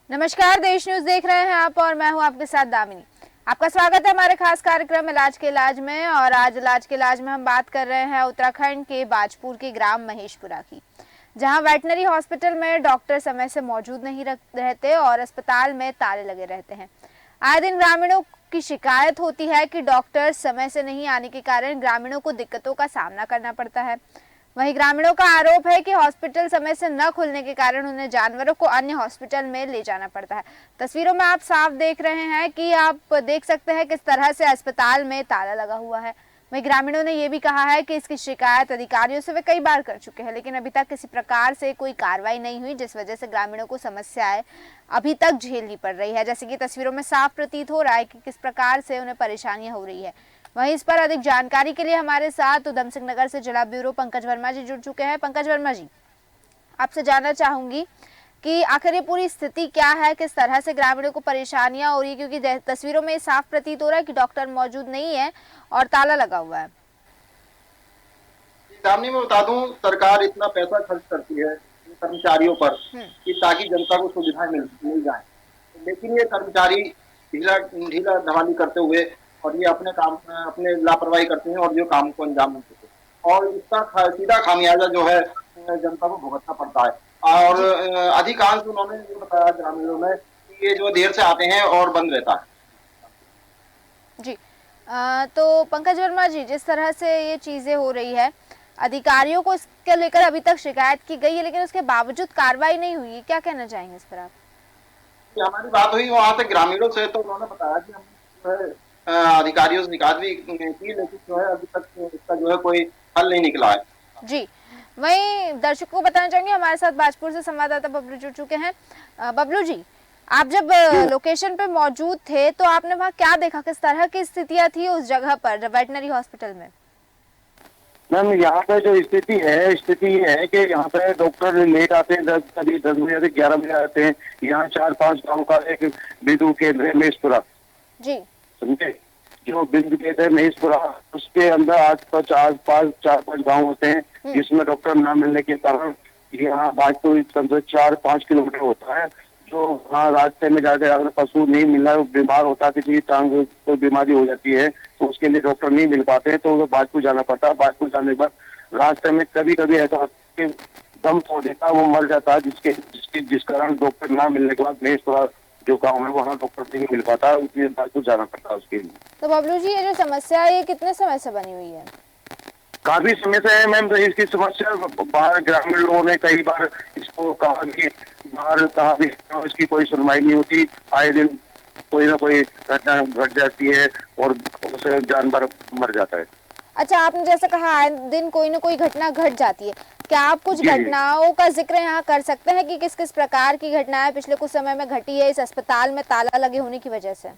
नमस्कार, देश न्यूज देख रहे हैं आप और मैं हूं आपके साथ दामिनी। आपका स्वागत है हमारे खास कार्यक्रम इलाज के इलाज में। और आज इलाज के इलाज में हम बात कर रहे हैं उत्तराखंड के बाजपुर के ग्राम महेशपुरा की, जहां वेटनरी हॉस्पिटल में डॉक्टर समय से मौजूद नहीं रहते और अस्पताल में ताले लगे रहते हैं। आए दिन ग्रामीणों की शिकायत होती है कि डॉक्टर समय से नहीं आने के कारण ग्रामीणों को दिक्कतों का सामना करना पड़ता है। वहीं ग्रामीणों का आरोप है कि हॉस्पिटल समय से न खुलने के कारण उन्हें जानवरों को अन्य हॉस्पिटल में ले जाना पड़ता है। तस्वीरों में आप साफ देख रहे हैं कि आप देख सकते हैं किस तरह से अस्पताल में ताला लगा हुआ है। वहीं ग्रामीणों ने यह भी कहा है कि इसकी शिकायत अधिकारियों से वे कई बार कर चुके हैं, लेकिन अभी तक किसी प्रकार से कोई कार्रवाई नहीं हुई, जिस वजह से ग्रामीणों को समस्याएं अभी तक झेलनी पड़ रही है। जैसे कि तस्वीरों में साफ प्रतीत हो रहा है कि किस प्रकार से उन्हें परेशानियां हो रही है। वहीं इस पर अधिक जानकारी के लिए हमारे साथ उधम सिंह नगर से जिला ब्यूरो पंकज वर्मा जी जुड़ चुके हैं। पंकज वर्मा जी, आपसे जानना चाहूंगी कि आखिर ये पूरी स्थिति क्या है, किस तरह से ग्रामीणों को परेशानियां हो रही है, क्योंकि तस्वीरों में साफ प्रतीत हो रहा है कि डॉक्टर मौजूद नहीं है और ताला लगा हुआ है। सामने में बता दूं, सरकार इतना पैसा खर्च करती है कर्मचारियों पर कि ताकि जनता को सुविधाएं मिल जाए, लेकिन ये कर्मचारी ढीला ढीला धमाली करते हुए और ये अपने लापरवाही करते हैं और जो काम को अंजाम नहीं देते, और इसका सीधा खामियाजा जो है जनता को भुगतना पड़ता है। और अधिकांश उन्होंने ये बताया ग्रामीणों में कि ये जो देर से आते हैं और बंद रहता है। जी, तो पंकज वर्मा जी, जिस तरह से ये चीजें हो रही है, अधिकारियों को इसके लेकर अभी तक शिकायत की गई है, लेकिन उसके बावजूद कार्रवाई नहीं हुई, क्या कहना चाहेंगे इस पर आप? हमारी बात हुई वहां से ग्रामीणों से, तो उन्होंने बताया कि हम अधिकारियों से शिकायत भी की, लेकिन जो है अभी तक इसका जो है कोई हल नहीं निकला है। जी, वहीं दर्शकों को बताना चाहूंगी, हमारे साथ बाजपुर से संवाददाता बबलू जुड़ चुके हैं। बबलू जी, आप जब लोकेशन पे मौजूद थे तो आपने वहाँ क्या देखा, किस तरह की स्थितियां थी उस जगह पर वेटनरी हॉस्पिटल में? मैम, यहाँ पे जो स्थिति ये है कि यहाँ पे डॉक्टर लेट आते हैं, कभी 10 बजे से 11 बजे आते हैं। यहाँ 4-5 गांव का एक बिंदु केंद्र है महेशपुरा, जी, समझे? जो बिंदु केंद्र है महेशपुरा, उसके अंदर आस-पास 4-5 गांव होते हैं, जिसमें डॉक्टर न मिलने के कारण यहाँ बाजपुर 4-5 किलोमीटर होता है। जो वहाँ रास्ते में जाकर अगर पशु नहीं मिल रहा है, बीमार होता है, किसी की टांग कोई बीमारी हो जाती है, तो उसके लिए डॉक्टर नहीं मिल पाते हैं, तो उन्हें बाजपुर जाना पड़ता है। बाजपुर जाने के बाद रास्ते में कभी कभी ऐसा होता है कि दम तोड़ देता है, वो मर जाता है, जिस कारण डॉक्टर ना मिलने के बाद महेशपुरा जो गाँव है वहाँ डॉक्टर नहीं मिल पाता है, उसलिए बाजपुर जाना पड़ता है उसके लिए। तो बबलू जी, ये जो समस्या है ये कितने समय से बनी हुई है? काफी समय से है मैम। तो इसकी समस्या बाहर ग्रामीण लोगों ने कई बार इसको कहा कि बाहर कहा भी, इसकी कोई सुनवाई नहीं होती। आए दिन कोई ना कोई घटना घट जाती है और उससे जानवर मर जाता है। अच्छा, आपने जैसे कहा आए दिन कोई ना कोई घटना घट जाती है, क्या आप कुछ जी जी। घटनाओं का जिक्र यहाँ कर सकते हैं कि किस किस प्रकार की घटनाएं पिछले कुछ समय में घटी है इस अस्पताल में ताला लगे होने की वजह से?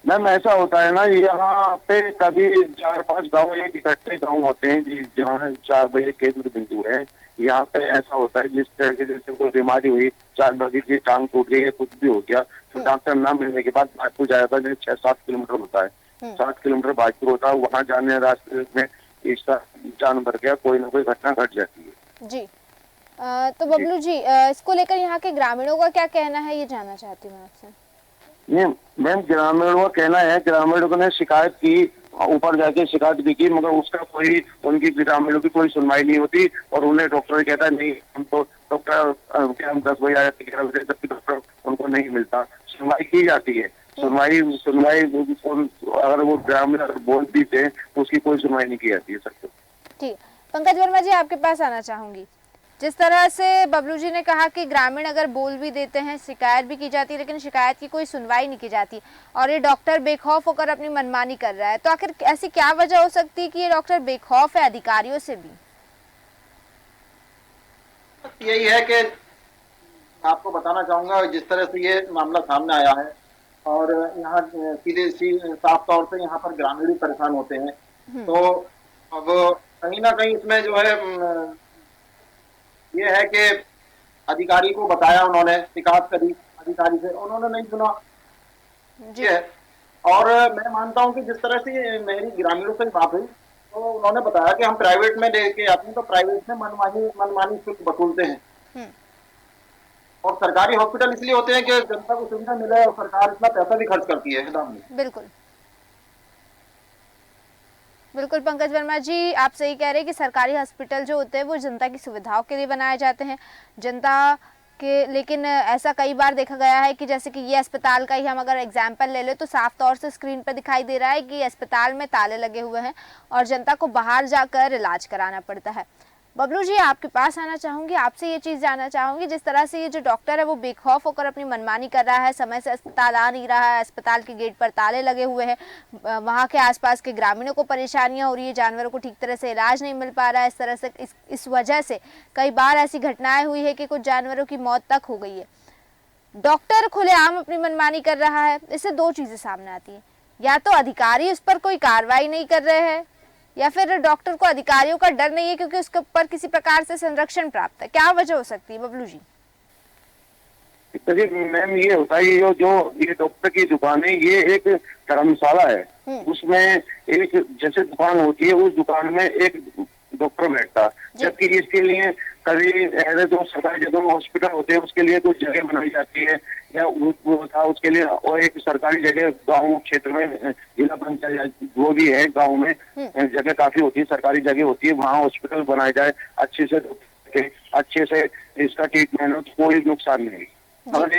मैम, ऐसा होता है ना, यहाँ पे कभी 4-5 गाँव एक इकट्ठे गाँव होते हैं जहाँ 4 बजे केंद्र बिंदु है। यहाँ पे ऐसा होता है, जिस तरह के जैसे कोई बीमारी हुई, 4 बजे की टांग टूट गई है, कुछ भी हो गया, तो डॉक्टर ना मिलने के बाद बाजपुर जाया था, जो 6-7 किलोमीटर होता है। 7 किलोमीटर बाजपुर होता है, वहाँ जाने रास्ते में इसका जानवर गया, कोई ना कोई घटना घट जाती है। जी, तो बबलू जी, इसको लेकर यहाँ के ग्रामीणों का क्या कहना है, ये जानना चाहती हूँ आपसे। नहीं मैम, ग्रामीणों का कहना है, ग्रामीणों ने शिकायत की, ऊपर जाके शिकायत भी की, मगर उसका कोई उनकी ग्रामीणों की कोई सुनवाई नहीं होती। और उन्हें डॉक्टर कहता है नहीं, हम तो डॉक्टर क्या हम 10 बजे आए, 11 बजे तक डॉक्टर उनको नहीं मिलता। सुनवाई की जाती है, सुनवाई सुनवाई अगर वो ग्रामीण अगर बोल भी थे तो उसकी कोई सुनवाई नहीं की जाती है सर। ठीक, पंकज वर्मा जी, आपके पास आना चाहूंगी। जिस तरह से बबलू जी ने कहा कि ग्रामीण अगर बोल भी देते हैं, शिकायत भी की जाती है, लेकिन शिकायत की कोई सुनवाई नहीं की जाती और ये डॉक्टर बेखौफ होकर अपनी मनमानी कर रहा है, तो आखिर ऐसी क्या वजह हो सकती है कि ये डॉक्टर बेखौफ है अधिकारियों से भी? यही है कि आपको बताना चाहूंगा, जिस तरह से ये मामला सामने आया है और यहाँ साफ तौर से यहाँ पर ग्रामीण भी परेशान होते हैं, तो अब कहीं ना कहीं इसमें जो है ये है कि अधिकारी को बताया, उन्होंने शिकायत करी अधिकारी से, उन्होंने नहीं सुना। जी, ये है। और मैं मानता हूँ कि जिस तरह से मेरी ग्रामीणों से बात हुई, तो उन्होंने बताया कि हम प्राइवेट में लेके आते हैं, तो प्राइवेट में मनमानी मनमानी शुल्क वसूलते हैं। और सरकारी हॉस्पिटल इसलिए होते हैं कि जनता को सुविधा मिले, और सरकार इतना पैसा भी खर्च करती है दाम में। बिल्कुल बिल्कुल पंकज वर्मा जी, आप सही कह रहे हैं कि सरकारी हॉस्पिटल जो होते हैं वो जनता की सुविधाओं के लिए बनाए जाते हैं, जनता के। लेकिन ऐसा कई बार देखा गया है कि जैसे कि ये अस्पताल का ही हम अगर एग्जाम्पल ले लें तो साफ तौर से स्क्रीन पर दिखाई दे रहा है कि अस्पताल में ताले लगे हुए हैं और जनता को बाहर जाकर इलाज कराना पड़ता है। बबलू जी, आपके पास आना चाहूंगी, आपसे ये चीज़ जानना चाहूंगी, जिस तरह से ये जो डॉक्टर है वो बेखौफ होकर अपनी मनमानी कर रहा है, समय से अस्पताल आ नहीं रहा है, अस्पताल के गेट पर ताले लगे हुए हैं, वहाँ के आसपास के ग्रामीणों को परेशानियां हो रही है, जानवरों को ठीक तरह से इलाज नहीं मिल पा रहा है, इस तरह से इस वजह से कई बार ऐसी घटनाएं हुई है कि कुछ जानवरों की मौत तक हो गई है। डॉक्टर खुलेआम अपनी मनमानी कर रहा है, इससे दो चीज़ें सामने आती हैं, या तो अधिकारी उस पर कोई कार्रवाई नहीं कर रहे हैं, या फिर डॉक्टर को अधिकारियों का डर नहीं है क्योंकि उसके ऊपर किसी प्रकार से संरक्षण प्राप्त है। क्या वजह हो सकती है बबलू जी? मैम, ये होता है ये डॉक्टर की दुकान है, ये एक धर्मशाला है। उसमें एक जैसे दुकान होती है, उस दुकान में एक डॉक्टर बैठता, जबकि इसके लिए कभी ऐसे जो सरकारी जगह में हॉस्पिटल होते हैं उसके लिए कुछ जगह बनाई जाती है, या वो था उसके लिए, और एक सरकारी जगह गांव क्षेत्र में जिला पंचायत जो भी है गांव में जगह काफी होती है, सरकारी जगह होती है, वहाँ हॉस्पिटल बनाया जाए, अच्छे से इसका ट्रीटमेंट हो, कोई नुकसान नहीं। अगर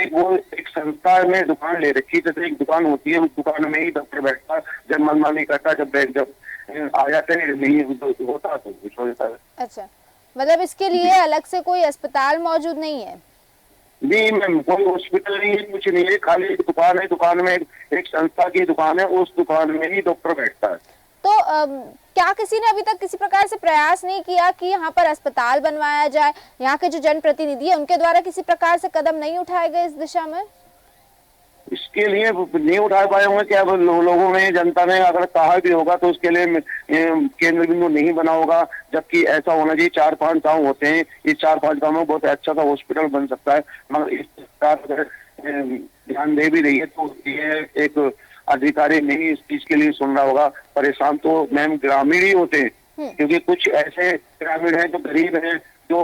एक संस्था में दुकान ले रखी, जैसे एक दुकान होती है, उस दुकान में ही डॉक्टर बैठता, जब मनमानी करता, जब आ जाते हैं नहीं होता तो कुछ हो जाता है। अच्छा, मतलब इसके लिए अलग से कोई अस्पताल मौजूद नहीं है? नहीं मैम, कोई हॉस्पिटल नहीं है, कुछ नहीं है, खाली एक दुकान है, दुकान में एक संस्था की दुकान है, उस दुकान में ही डॉक्टर बैठता है। तो क्या किसी ने अभी तक किसी प्रकार से प्रयास नहीं किया कि यहाँ पर अस्पताल बनवाया जाए? यहाँ के जो जनप्रतिनिधि है उनके द्वारा किसी प्रकार से कदम नहीं उठाए गए इस दिशा में? इसके लिए नहीं उठा पाए होंगे क्या लोगों ने, जनता ने अगर कहा भी होगा तो उसके लिए केंद्र बिंदु नहीं बना होगा, जबकि ऐसा होना चाहिए। 4-5 गांव होते हैं, इस 4-5 गांव में बहुत अच्छा सा हॉस्पिटल बन सकता है, मगर इस सरकार अगर ध्यान दे भी रही है तो ये एक अधिकारी नहीं इस चीज के लिए सुन रहा होगा। परेशान तो मैम ग्रामीण ही होते हैं, क्योंकि कुछ ऐसे ग्रामीण हैं जो गरीब हैं, जो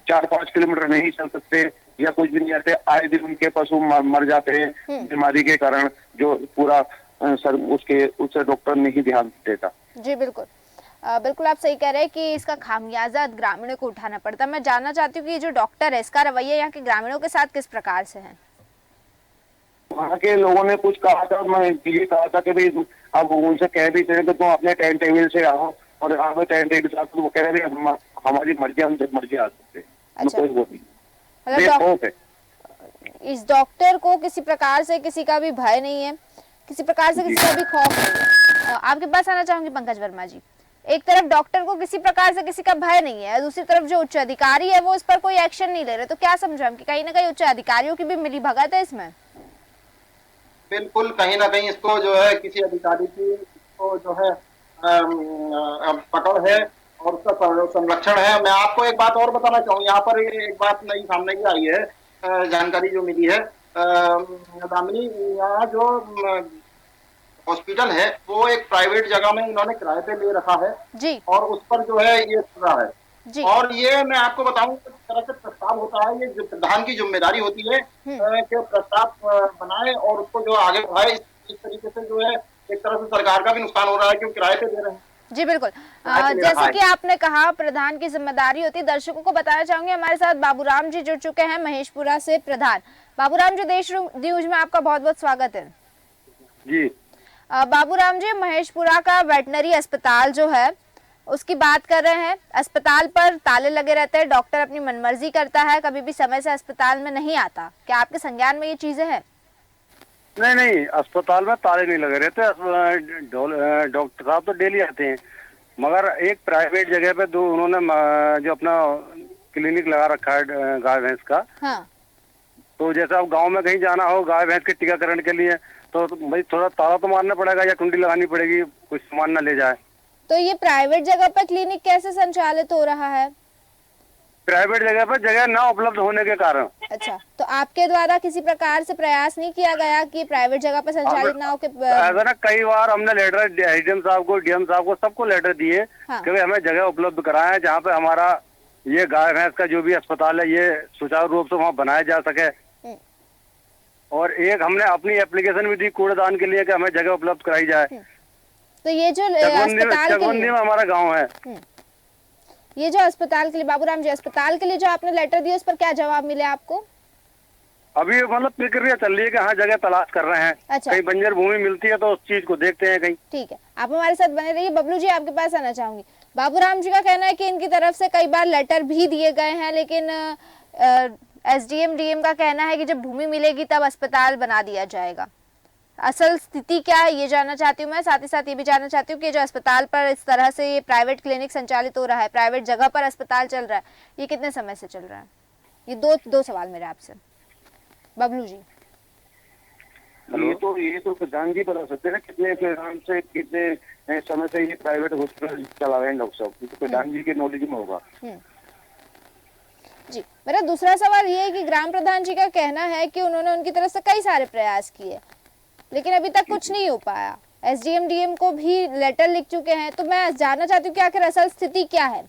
4-5 किलोमीटर नहीं चल सकते या कुछ भी नहीं आते, आए दिन उनके पशु मर जाते हैं बीमारी के कारण, जो पूरा उससे डॉक्टर नहीं ध्यान देता। जी बिल्कुल बिल्कुल, आप सही कह रहे हैं कि इसका खामियाजा ग्रामीणों को उठाना पड़ता है। मैं जानना चाहती हूँ कि ये जो डॉक्टर है इसका रवैया यहाँ के ग्रामीणों के साथ किस प्रकार से है? वहाँ के लोगों ने कुछ कहा था, मैं ये कहा था कि भाई अब उनसे कह भी थे तो तुम अपने टाइम टेबल से आओ, और आप टाइम टेबल से तो वो कह रहे हमारी मर्जी, हम जब मर्जी आ सकते। अच्छा, कोई वो नहीं, इस डॉक्टर को किसी प्रकार से किसी का भी भय नहीं है, किसी प्रकार से किसी का भी खौफ नहीं है। आपके पास आना चाहूंगी पंकज वर्मा जी, एक तरफ डॉक्टर को किसी प्रकार से किसी का भय नहीं है, दूसरी तरफ जो उच्च अधिकारी है वो इस पर कोई एक्शन नहीं ले रहे, तो क्या समझो हम कि कहीं ना कहीं उच्च अधिकारियों की भी मिली भगत है इसमें? बिल्कुल, कहीं ना कहीं इसको जो है किसी अधिकारी की तो जो है पकड़ है और उसका संरक्षण है। मैं आपको एक बात और बताना चाहूँ, यहाँ पर एक बात नई सामने की आई है, जानकारी जो मिली है दामिनी, यहाँ जो हॉस्पिटल है वो एक प्राइवेट जगह में इन्होंने किराए पे ले रखा है जी, और उस पर जो है ये चल रहा है जी। और ये मैं आपको बताऊं किस तरह से प्रस्ताव होता है, ये जो प्रधान की जिम्मेदारी होती है कि प्रस्ताव बनाए और उसको जो आगे बढ़ाए। इस तरीके से जो है एक तरह से सरकार का भी नुकसान हो रहा है क्योंकि किराए पे दे रहे हैं। जी बिल्कुल, जैसे कि आपने कहा प्रधान की जिम्मेदारी होती है, दर्शकों को बताना चाहूंगी हमारे साथ बाबूराम जी जुड़ चुके हैं महेशपुरा से प्रधान। बाबूराम जी, देश न्यूज में आपका बहुत बहुत स्वागत है। जी बाबूराम जी, महेशपुरा का वेटनरी अस्पताल जो है उसकी बात कर रहे हैं, अस्पताल पर ताले लगे रहते हैं, डॉक्टर अपनी मनमर्जी करता है, कभी भी समय से अस्पताल में नहीं आता, क्या आपके संज्ञान में ये चीजें हैं? नहीं, अस्पताल में ताले नहीं लगे रहते, डॉक्टर साहब तो डेली आते हैं, मगर एक प्राइवेट जगह पे उन्होंने जो अपना क्लिनिक लगा रखा है गाय भैंस का। हाँ। तो जैसे अब गांव में कहीं जाना हो गाय भैंस के टीकाकरण के लिए तो भाई थोड़ा ताला तो मारना पड़ेगा या कुंडी लगानी पड़ेगी, कुछ सामान न ले जाए। तो ये प्राइवेट जगह पर क्लिनिक कैसे संचालित हो रहा है? प्राइवेट जगह पर जगह ना उपलब्ध होने के कारण। अच्छा, तो आपके द्वारा किसी प्रकार से प्रयास नहीं किया गया कि प्राइवेट जगह पर संचालित ना हो के? ऐसा ना, कई बार हमने लेटर एसडीएम साहब को, डीएम साहब को, सबको लेटर दिए हाँ। कि हमें जगह उपलब्ध कराएं जहाँ पे हमारा ये गाय भैंस का जो भी अस्पताल है ये सुचारू रूप से वहाँ बनाया जा सके। और एक हमने अपनी एप्लीकेशन भी दी कूड़ेदान के लिए कि हमें जगह उपलब्ध कराई जाए। तो ये जो अस्पताल के चकबंदी लिए में हमारा गांव है। ये जो अस्पताल के लिए बाबूराम जी अस्पताल के लिए जो आपने लेटर दिया उस पर क्या जवाब मिले आपको? अभी मतलब प्रक्रिया चल रही है कि हाँ जगह तलाश कर रहे हैं। अच्छा। कहीं बंजर भूमि मिलती है तो उस चीज को देखते हैं कहीं। ठीक है, आप हमारे साथ बने रहिए। बबलू जी आपके पास आना चाहूंगी। बाबूराम जी का कहना है कि इनकी तरफ से कई बार लेटर भी दिए गए हैं, लेकिन एसडीएम डीएम का कहना है कि जब भूमि मिलेगी तब अस्पताल बना दिया जाएगा। असल स्थिति क्या है ये जानना चाहती हूँ मैं। साथ ही साथ ये भी जानना चाहती हूँ कि जो अस्पताल पर इस तरह से ये प्राइवेट क्लिनिक संचालित हो रहा है, प्राइवेट जगह पर अस्पताल चल रहा है, ये कितने समय से चल रहा है? ये दो सवाल मेरे आपसे। बबलू जी। ये तो प्रधान जी बता सकते हैं कितने नाम से कितने समय से ये प्राइवेट हॉस्पिटल चला रहे हैं डॉक्टर साहब, तो प्रधान जी के नॉलेज में होगा। जी, मेरा दूसरा सवाल ये है कि ग्राम प्रधान जी का कहना है कि उन्होंने उनकी तरफ से कई सारे प्रयास किए लेकिन अभी तक कुछ नहीं हो पाया। एसडीएम डीएम को भी लेटर लिख चुके हैं। तो मैं जानना चाहती हूँ कि आखिर असल स्थिति क्या है,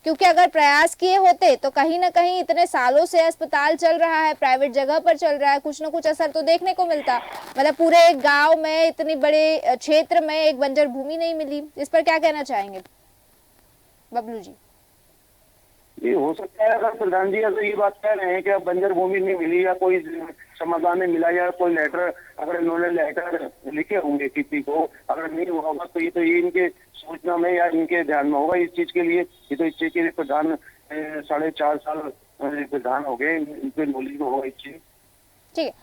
क्योंकि अगर प्रयास किए होते तो कहीं ना कहीं इतने सालों से अस्पताल चल रहा है, प्राइवेट जगह पर चल रहा है, कुछ ना कुछ असर तो देखने को मिलता। मतलब पूरे एक गांव में, इतनी बड़े क्षेत्र में एक बंजर भूमि नहीं मिली। इस पर क्या कहना चाहेंगे बबलू जी? ये हो सकता है अगर प्रधान जी अगर ये बात कह रहे हैं कि अब बंजर भूमि नहीं मिली या कोई समाधान नहीं मिला या कोई लेटर, अगर इन्होंने लेटर लिखे होंगे किसी को, अगर नहीं हुआ होगा तो ये इनके सूचना में या इनके ध्यान में होगा इस चीज के लिए। ये तो इस चीज के लिए प्रधान 4.5 साल प्रधान हो गए, इनके नॉलेज में होगा इस चीज। ठीक है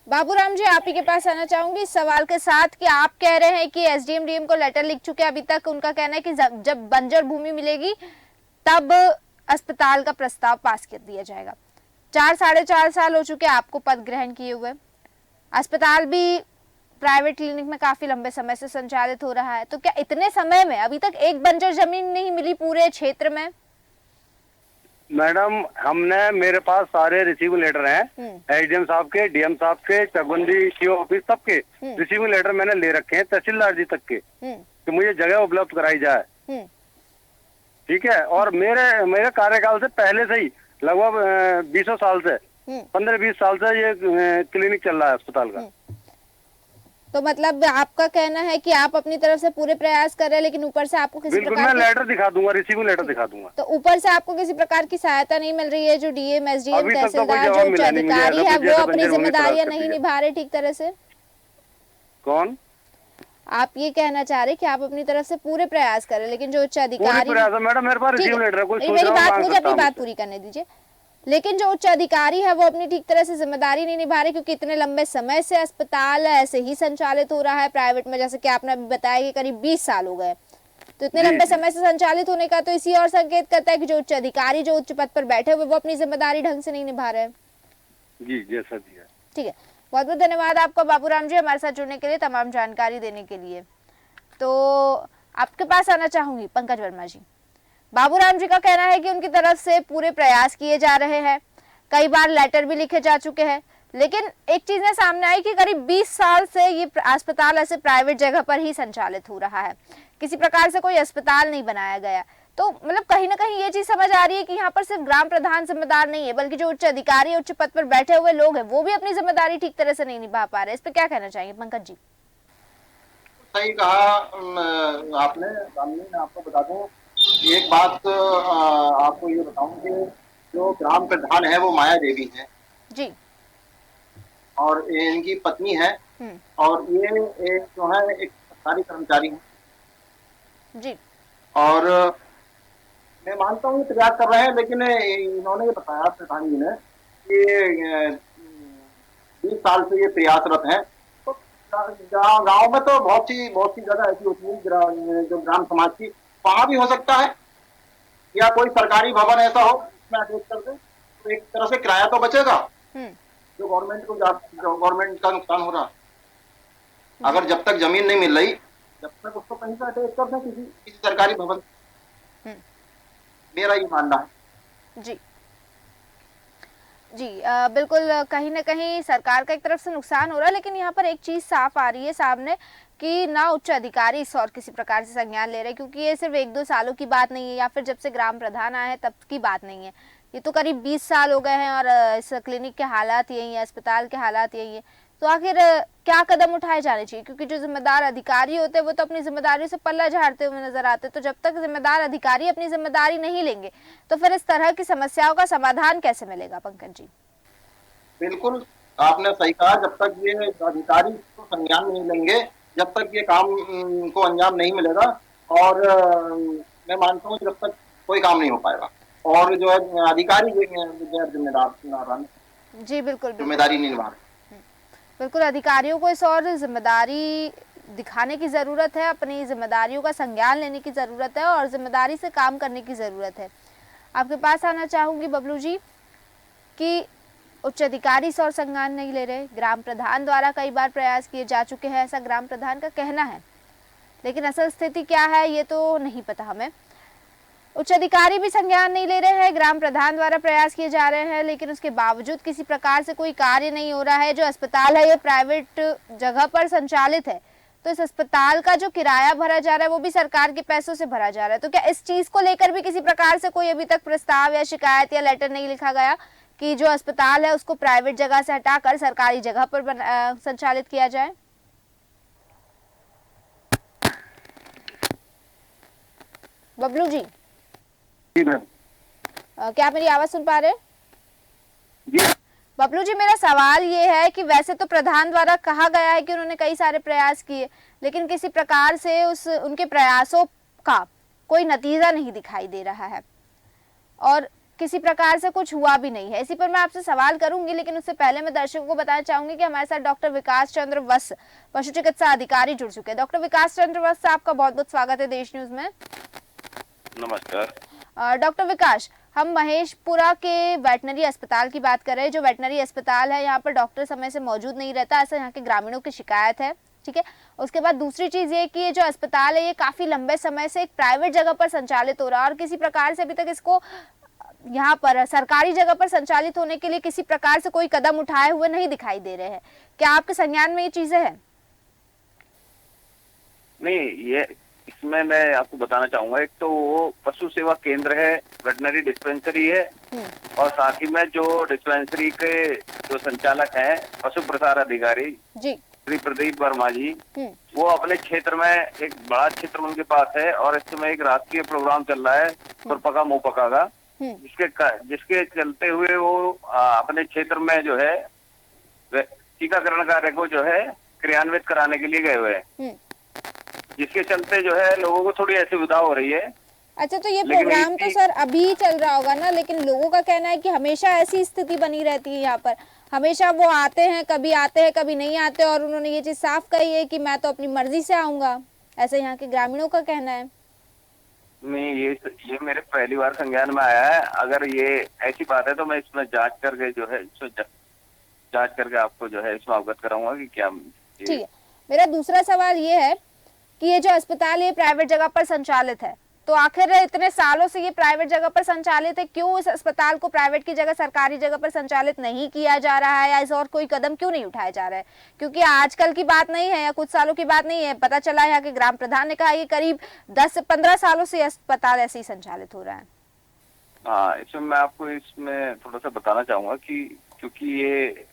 बाबूराम जी, आप ही के पास आना चाहूंगी इस सवाल के साथ कि आप कह रहे हैं कि एसडीएम डीएम को लेटर लिख चुके हैं, अभी तक उनका कहना है कि जब बंजर भूमि मिलेगी तब अस्पताल का प्रस्ताव पास कर दिया जाएगा। 4-4.5 साल हो चुके आपको पद ग्रहण किए हुए। अस्पताल भी प्राइवेट क्लिनिक में काफी लंबे समय से संचालित हो रहा है, तो क्या इतने समय में अभी तक एक बंजर जमीन नहीं मिली पूरे क्षेत्र में? मैडम हमने, मेरे पास सारे रिसीव लेटर हैं एसडीएम साहब के, डीएम साहब के, चकबंदी सीओ ऑफिस सबके रिसीव लेटर मैंने ले रखे हैं, तहसीलदार जी तक के, कि मुझे जगह उपलब्ध कराई जाए। ठीक है। और मेरे कार्यकाल से पहले से ही लगभग 20 साल से 15-20 साल से ये क्लिनिक चल रहा है अस्पताल का। तो मतलब आपका कहना है कि आप अपनी तरफ से पूरे प्रयास कर रहे हैं लेकिन ऊपर से आपको किसी बिल्कुल मैं लेटर दिखा दूंगा, रिसीव लेटर दिखा दूंगा। तो ऊपर से आपको किसी प्रकार की सहायता नहीं मिल रही है? जो डीएम एसडीएम तहसीलदार जो उच्च अधिकारी है वो अपनी जिम्मेदारियां नहीं निभा रहे ठीक तरह से? कौन? आप ये कहना चाह रहे कि आप अपनी तरफ से पूरे प्रयास करें लेकिन जो उच्च अधिकारी, मैडम मेरे पास रिसीव लेटर है, कोई मेरी बात, मुझे अपनी बात पूरी करने दीजिए। लेकिन जो उच्च अधिकारी है वो अपनी ठीक तरह से जिम्मेदारी नहीं निभा रहे, क्योंकि इतने लंबे समय से अस्पताल ऐसे ही संचालित हो रहा है प्राइवेट में, जैसे कि आपने अभी बताया कि करीब 20 साल हो गए। तो इतने लंबे समय से संचालित होने का तो इसी और संकेत करता है कि जो उच्च अधिकारी जो उच्च पद पर बैठे हुए वो अपनी जिम्मेदारी ढंग से नहीं निभा रहे। जी जैसा भी है। ठीक है, बहुत बहुत धन्यवाद आपका बाबूराम जी हमारे साथ जुड़ने के लिए, तमाम जानकारी देने के लिए। तो आपके पास आना चाहूंगी पंकज वर्मा जी। बाबूराम जी का कहना है कि उनकी तरफ से पूरे प्रयास किए जा रहे हैं, कई बार लेटर भी लिखे जा चुके हैं, लेकिन एक चीज ने सामने आई कि करीब 20 साल से ये अस्पताल ऐसे प्राइवेट जगह पर ही संचालित हो रहा है, किसी प्रकार से कोई अस्पताल नहीं बनाया गया। तो मतलब कहीं ना कहीं ये चीज समझ आ रही है कि यहाँ पर सिर्फ ग्राम प्रधान जिम्मेदार नहीं है, बल्कि जो उच्च अधिकारी उच्च पद पर बैठे हुए लोग हैं वो भी अपनी जिम्मेदारी ठीक तरह से नहीं निभा पा रहे। इस पर क्या कहना चाहिए पंकज जी? सही कहा आपने। मैं आपको बता दूं एक बात, आपको ये बताऊं कि जो ग्राम प्रधान है वो माया देवी है जी, और इनकी पत्नी है, और ये एक जो है एक सरकारी कर्मचारी है जी। और मैं मानता हूँ प्रयास कर रहे हैं, लेकिन इन्होंने ये बताया प्रधान जी ने कि 20 साल से ये प्रयासरत हैं। तो गांव में तो बहुत सी जगह ऐसी होती है जो ग्राम समाज की, वहां भी हो सकता है, या कोई सरकारी भवन ऐसा हो उसमें आदेश कर दे, तो एक तरह से किराया तो बचेगा जो गवर्नमेंट का नुकसान हो रहा। अगर जब तक जमीन नहीं मिल रही जब तक उसको कहीं से अटैच कर दें किसी सरकारी भवन, मेरा ये मानना है जी। जी बिल्कुल कहीं ना कहीं सरकार का एक तरफ से नुकसान हो रहा है, लेकिन यहाँ पर एक चीज़ साफ आ रही है सामने कि ना उच्च अधिकारी इस और किसी प्रकार से संज्ञान ले रहे हैं, क्योंकि ये सिर्फ 1-2 सालों की बात नहीं है या फिर जब से ग्राम प्रधान आए हैं तब की बात नहीं है। ये तो करीब 20 साल हो गए हैं और इस क्लिनिक के हालात यही है, अस्पताल के हालात यही है। तो आखिर क्या कदम उठाए जाने चाहिए, क्योंकि जो जिम्मेदार अधिकारी होते हैं वो तो अपनी जिम्मेदारी से पल्ला झाड़ते हुए नजर आते हैं। तो जब तक जिम्मेदार अधिकारी अपनी जिम्मेदारी नहीं लेंगे तो फिर इस तरह की समस्याओं का समाधान कैसे मिलेगा? पंकज जी। बिल्कुल, आपने सही कहा। जब तक ये अधिकारी इसको संज्ञान नहीं लेंगे, जब तक ये काम को अंजाम नहीं मिलेगा, और मैं मानता हूँ जब तक कोई काम नहीं हो पाएगा, और जो है अधिकारी गैर जिम्मेदार जी बिल्कुल, जिम्मेदारी नहीं निभा रहे। बिल्कुल अधिकारियों को इस और जिम्मेदारी दिखाने की ज़रूरत है, अपनी जिम्मेदारियों का संज्ञान लेने की ज़रूरत है और जिम्मेदारी से काम करने की ज़रूरत है। आपके पास आना चाहूँगी बबलू जी कि उच्च अधिकारी इस और संज्ञान नहीं ले रहे, ग्राम प्रधान द्वारा कई बार प्रयास किए जा चुके हैं, ऐसा ग्राम प्रधान का कहना है, लेकिन असल स्थिति क्या है ये तो नहीं पता हमें। उच्च अधिकारी भी संज्ञान नहीं ले रहे हैं, ग्राम प्रधान द्वारा प्रयास किए जा रहे हैं, लेकिन उसके बावजूद किसी प्रकार से कोई कार्य नहीं हो रहा है। जो अस्पताल है ये प्राइवेट जगह पर संचालित है, तो इस अस्पताल का जो किराया भरा जा रहा है वो भी सरकार के पैसों से भरा जा रहा है। तो क्या इस चीज को लेकर भी किसी प्रकार से कोई अभी तक प्रस्ताव या शिकायत या लेटर नहीं लिखा गया कि जो अस्पताल है उसको प्राइवेट जगह से हटाकर सरकारी जगह पर संचालित किया जाए? बबलू जी, क्या आप मेरी आवाज सुन पा रहे हैं? बबलू जी, मेरा सवाल ये है कि वैसे तो प्रधान द्वारा कहा गया है कि उन्होंने कई सारे प्रयास किए, लेकिन किसी प्रकार से उनके प्रयासों का कोई नतीजा नहीं दिखाई दे रहा है और किसी प्रकार से कुछ हुआ भी नहीं है। इसी पर मैं आपसे सवाल करूंगी, लेकिन उससे पहले मैं दर्शकों को बताना चाहूंगी कि हमारे साथ डॉक्टर विकास चंद्र वत्स, पशु चिकित्सा अधिकारी, जुड़ चुके हैं। डॉक्टर विकास चंद्र वत्स, आपका बहुत बहुत स्वागत है देश न्यूज में। नमस्कार। डॉक्टर विकास, हम महेशपुरा के वेटनरी अस्पताल की बात कर रहे हैं। जो वेटनरी अस्पताल है यहाँ पर डॉक्टर समय से मौजूद नहीं रहता, ऐसा यहाँ के ग्रामीणों की शिकायत है, ठीक है। उसके बाद दूसरी चीज ये कि ये जो अस्पताल है ये काफी लंबे समय से एक प्राइवेट जगह पर संचालित हो रहा है और किसी प्रकार से अभी तक इसको यहाँ पर सरकारी जगह पर संचालित होने के लिए किसी प्रकार से कोई कदम उठाए हुए नहीं दिखाई दे रहे हैं। क्या आपके संज्ञान में ये चीजें हैं? नहीं, ये इसमें मैं आपको बताना चाहूंगा, एक तो वो पशु सेवा केंद्र है, वेटनरी डिस्पेंसरी है, और साथ ही में जो डिस्पेंसरी के जो संचालक हैं पशु प्रसार अधिकारी जी श्री प्रदीप वर्मा जी, वो अपने क्षेत्र में एक बड़ा क्षेत्र उनके पास है और इस समय एक राष्ट्रीय प्रोग्राम चल रहा है खुरपका मुंहपका का, जिसके चलते हुए वो अपने क्षेत्र में जो है टीकाकरण कार्य को जो है क्रियान्वित कराने के लिए गए हुए हैं, जिसके चलते जो है लोगों को थोड़ी असुविधा हो रही है। अच्छा, तो ये प्रोग्राम तो सर अभी चल रहा होगा ना, लेकिन लोगों का कहना है कि हमेशा ऐसी स्थिति बनी रहती है यहाँ पर, हमेशा वो आते हैं, कभी नहीं आते, और उन्होंने ये चीज साफ कही है कि मैं तो अपनी मर्जी से आऊंगा, ऐसा यहाँ के ग्रामीणों का कहना है। नहीं, ये मेरे पहली बार संज्ञान में आया है। अगर ये ऐसी बात है तो मैं इसमें जांच करके जो है जांच करके आपको जो है इसमें अवगत कराऊंगा कि क्या। ठीक है, मेरा दूसरा सवाल ये है कि ये जो अस्पताल है प्राइवेट जगह पर संचालित है, तो आखिर इतने सालों से ये प्राइवेट जगह पर संचालित है, क्यों इस अस्पताल को प्राइवेट की जगह सरकारी जगह पर संचालित नहीं किया जा रहा है, या इस और कोई कदम क्यों नहीं उठाया जा रहा है? क्योंकि आजकल की बात नहीं है या कुछ सालों की बात नहीं है, पता चला है कि ग्राम प्रधान ने कहा कि करीब 10 से 15 सालों से अस्पताल ऐसे ही संचालित हो रहा है। हाँ, इसमें मैं आपको इसमें थोड़ा सा बताना चाहूंगा कि क्योंकि ये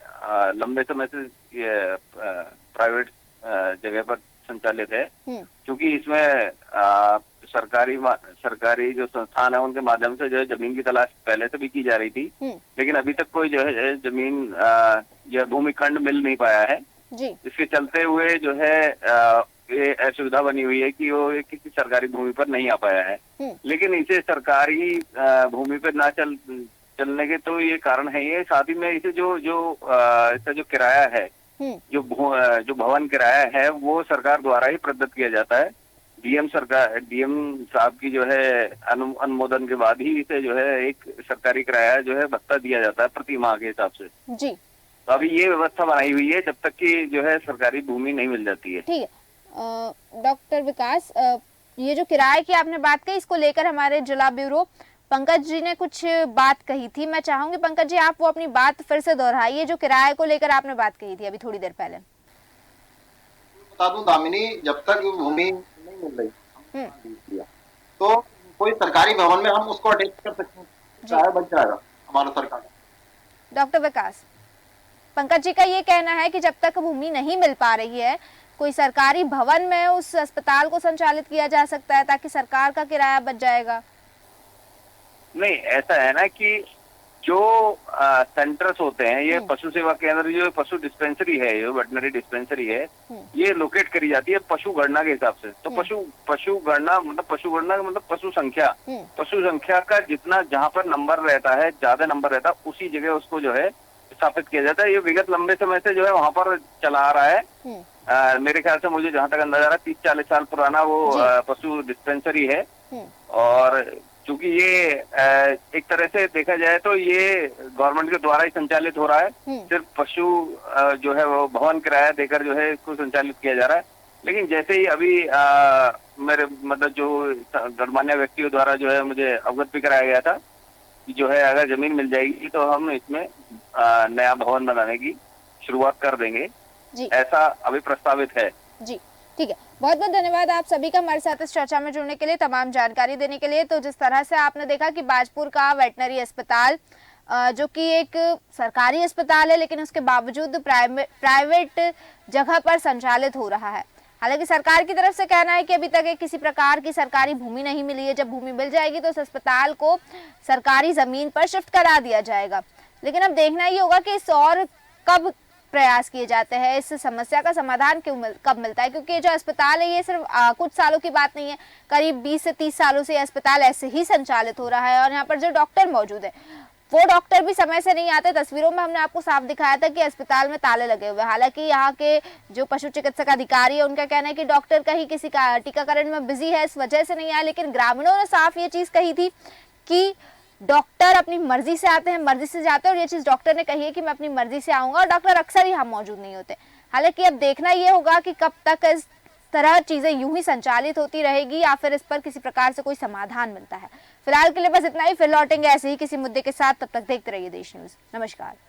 लंबे समय से ये प्राइवेट जगह पर संचालित है, क्योंकि इसमें सरकारी जो संस्थान है उनके माध्यम से जो है जमीन की तलाश पहले से भी की जा रही थी, लेकिन अभी तक कोई जो है जमीन या भूमिखंड मिल नहीं पाया है जी। इसके चलते हुए जो है ये असुविधा बनी हुई है कि वो किसी सरकारी भूमि पर नहीं आ पाया है। लेकिन इसे सरकारी भूमि पर ना चलने के तो ये कारण है, ये साथ ही में इसे इसका जो किराया है, जो भवन किराया है वो सरकार द्वारा ही प्रदत्त किया जाता है। डीएम साहब की जो है अनुमोदन के बाद ही इसे जो है एक सरकारी किराया जो है भत्ता दिया जाता है प्रति माह के हिसाब से जी। तो अभी ये व्यवस्था बनाई हुई है जब तक कि जो है सरकारी भूमि नहीं मिल जाती है। ठीक है डॉक्टर विकास, ये जो किराए की आपने बात कही, इसको लेकर हमारे जिला ब्यूरो पंकज जी ने कुछ बात कही थी, मैं चाहूंगी पंकज जी आप वो अपनी बात फिर से दोहराइए जो किराए को लेकर आपने बात कही थी अभी थोड़ी देर पहले। बता दूं दामिनी, जब तक भूमि नहीं मिल रही तो कोई सरकारी भवन में हम उसको अटैच कर सकते हैं, किराया बच जाएगा हमारा सरकार। डॉक्टर विकास, पंकज जी का ये कहना है कि जब तक भूमि नहीं मिल पा रही है कोई सरकारी भवन में उस अस्पताल को संचालित किया जा सकता है ताकि सरकार का किराया बच जाएगा। नहीं, ऐसा है ना कि जो सेंटर्स होते हैं, ये पशु सेवा केंद्र, जो पशु डिस्पेंसरी है, जो वेटनरी डिस्पेंसरी है, ये लोकेट करी जाती है पशु गणना के हिसाब से। तो पशु गणना मतलब पशु संख्या का जितना जहाँ पर नंबर रहता है, ज्यादा नंबर रहता है, उसी जगह उसको जो है स्थापित किया जाता है। ये विगत लंबे समय से जो है वहाँ पर चला आ रहा है। मेरे ख्याल से मुझे जहाँ तक अंदाजा रहा 30-40 साल पुराना वो पशु डिस्पेंसरी है। और चूंकि ये एक तरह से देखा जाए तो ये गवर्नमेंट के द्वारा ही संचालित हो रहा है। सिर्फ पशु जो है वो भवन किराया देकर जो है इसको संचालित किया जा रहा है। लेकिन जैसे ही अभी मेरे मतलब जो गणमान्य व्यक्तियों द्वारा जो है मुझे अवगत भी कराया गया था कि जो है अगर जमीन मिल जाएगी तो हम इसमें नया भवन बनाने की शुरुआत कर देंगे जी। ऐसा अभी प्रस्तावित है जी। ठीक है, बहुत बहुत धन्यवाद आप सभी का हमारे साथ इस चर्चा में जुड़ने के लिए, तमाम जानकारी देने के लिए। तो जिस तरह से आपने देखा कि बाजपुर का वेटनरी अस्पताल जो कि एक सरकारी अस्पताल है लेकिन उसके बावजूद प्राइवेट जगह पर संचालित हो रहा है। हालांकि सरकार की तरफ से कहना है कि अभी तक किसी प्रकार की सरकारी भूमि नहीं मिली है। जब भूमि मिल जाएगी तो उस अस्पताल को सरकारी जमीन पर शिफ्ट करा दिया जाएगा। लेकिन अब देखना ये होगा कि इस और कब प्रयास किए जाते हैं, इस समस्या का समाधान कब मिलता है, क्योंकि ये जो अस्पताल है ये सिर्फ कुछ सालों की बात नहीं है। करीब 20 से 30 सालों से अस्पताल ऐसे ही संचालित हो रहा है और यहाँ पर जो डॉक्टर मौजूद है वो डॉक्टर भी समय से नहीं आते। तस्वीरों में हमने आपको साफ दिखाया था कि अस्पताल में ताले लगे हुए। हालांकि यहाँ के जो पशु चिकित्सक अधिकारी है उनका कहना है कि डॉक्टर कहीं किसी का टीकाकरण में बिजी है, इस वजह से नहीं आया। लेकिन ग्रामीणों ने साफ ये चीज कही थी कि डॉक्टर अपनी मर्जी से आते हैं, मर्जी से जाते हैं, और ये चीज डॉक्टर ने कही है कि मैं अपनी मर्जी से आऊंगा, और डॉक्टर अक्सर यहाँ मौजूद नहीं होते। हालांकि अब देखना ये होगा कि कब तक इस तरह चीजें यूं ही संचालित होती रहेगी या फिर इस पर किसी प्रकार से कोई समाधान मिलता है। फिलहाल के लिए बस इतना ही, फिर लौटेंगे ऐसे ही किसी मुद्दे के साथ। तब तक देखते रहिए देश न्यूज। नमस्कार।